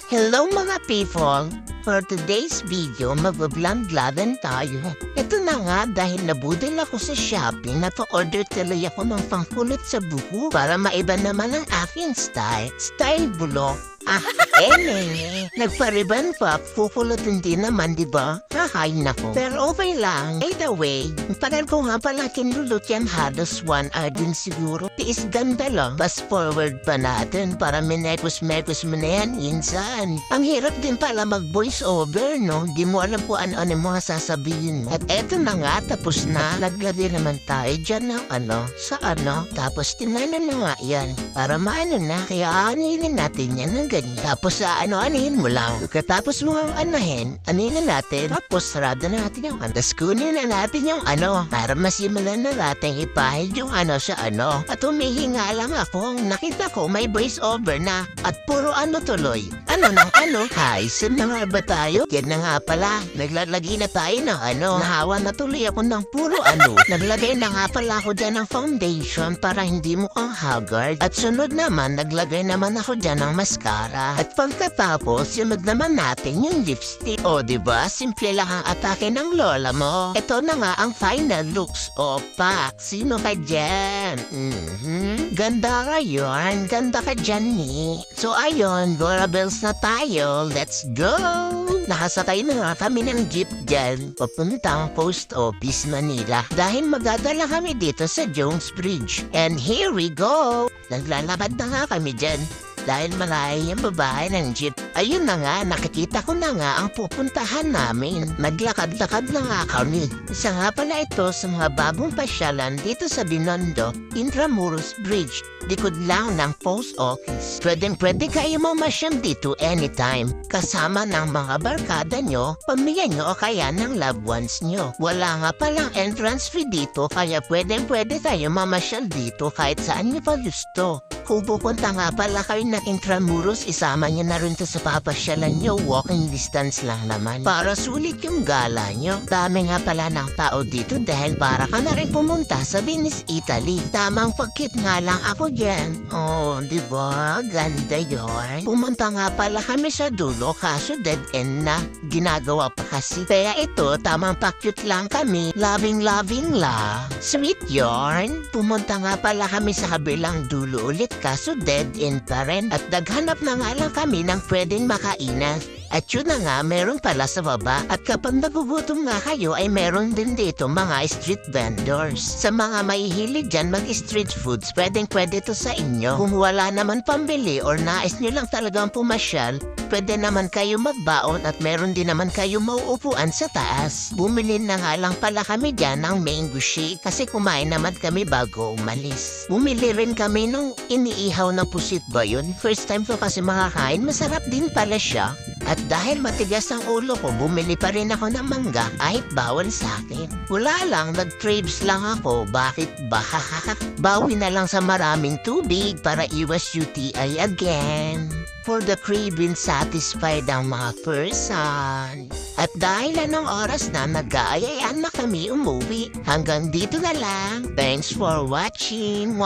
Hello mga people! For today's video, mag-vlog-vlogan tayo. Ito na nga dahil nabudol ako sa Shopee, napa-order tuloy ako ng pangkulot sa buho para maiba naman ang aking style. Style bulok. Nagpariban pa, kukulotin din naman, diba? Hahay nako. Pero okay lang. Either way, tagal ko nga pala kinulot yan halos 1 hour din siguro. Tiis ganda lang. Fast forward pa natin para minekos-mekos mo na yan insan. Ang hirap din pala mag-voice over, no? Di mo alam po ano mo sasabihin mo. At eto na nga, tapos na. Naglagay naman tayo dyan ng sa Tapos tinanan na nga yan. Para maano na, kaya anilin natin yan ng ganyan. Tapos anihin mo lang. Katapos mo ang anahin na natin. Tapos sarado na natin yung Tapos kunin na natin yung para masimulan na natin ipahid yung sa At humihinga lang ako. Nakita ko may voice over na. At puro tuloy. Hi, saan na nga ba tayo? Yan na nga pala. Naglalagay na tayo ng Nahawa na tuloy ako ng puro Naglagay na nga pala ako dyan ng foundation para hindi mo kang haggard. At sunod naman, naglagay naman ako dyan ng mascara. At pagkatapos, sunod naman natin yung lipstick. O, diba? Simple lang ang atake ng lola mo. Ito na nga ang final looks. Opa, sino ka dyan? Ganda ka yun. Ganda ka dyan ni. So, ayun, Gora Bells na tayo. Let's go! Nakasakay na nga kami ng jeep dyan. Papuntang Post Office, Manila. Dahil magdadala kami dito sa Jones Bridge. And here we go! Naglalakad na nga kami dyan. Dahil malayo yung babae ng jeep. Ayun na nga, nakikita ko na nga ang pupuntahan namin. Naglakad-lakad na nga kami. Isa nga pala ito sa mga bagong pasyalan dito sa Binondo, Intramuros Bridge. Likod lang ng post office. Pwede kayo mamasyam dito anytime. Kasama ng mga barkada nyo, pamilya nyo o kaya ng loved ones nyo. Wala nga palang entrance fee dito kaya pwede kayo mamasyal dito kahit saan nyo pa gusto. Kung pupunta nga pala kayo ng Intramuros, isama nyo na rin to sa papasyalan nyo. Walking distance lang naman. Para sulit yung gala nyo. Dami nga pala ng tao dito dahil para ka na rin pumunta sa Venice, Italy. Tamang pagkit nga lang ako dyan. Oh, diba? Ganda yon. Pumunta nga pala kami sa dulo kaso dead end na. Ginagawa pa kasi. Kaya ito, tamang pakyut lang kami. Loving la. Sweet yarn. Pumunta nga pala kami sa kabilang dulo ulit kaso dead end pa rin. At naghanap na nga lang kami ng pwedeng makainan. At yun na nga, meron pala sa baba. At kapag nagugutom nga kayo, ay meron din dito mga street vendors. Sa mga mahihilig dyan mag-street foods, pwede to sa inyo. Kung wala naman pambili or nais nyo lang talagang pumasyal, pwede naman kayo magbaon at meron din naman kayo mauupuan sa taas. Bumili na nga lang pala kami dyan ng mango shake kasi kumain naman kami bago umalis. Bumili rin kami nung iniihaw na pusit ba yun? First time ko kasi makakain, masarap din pala siya. At dahil matigas ang ulo ko, bumili pa rin ako ng mangga kahit bawal sa akin. Wala lang, nag-craves lang ako. Bakit ba? Bawi na lang sa maraming tubig para iwas UTI again. For the craving satisfied ang mga person. At dahil anong oras na nag-aayaan na kami umuwi. Hanggang dito na lang. Thanks for watching.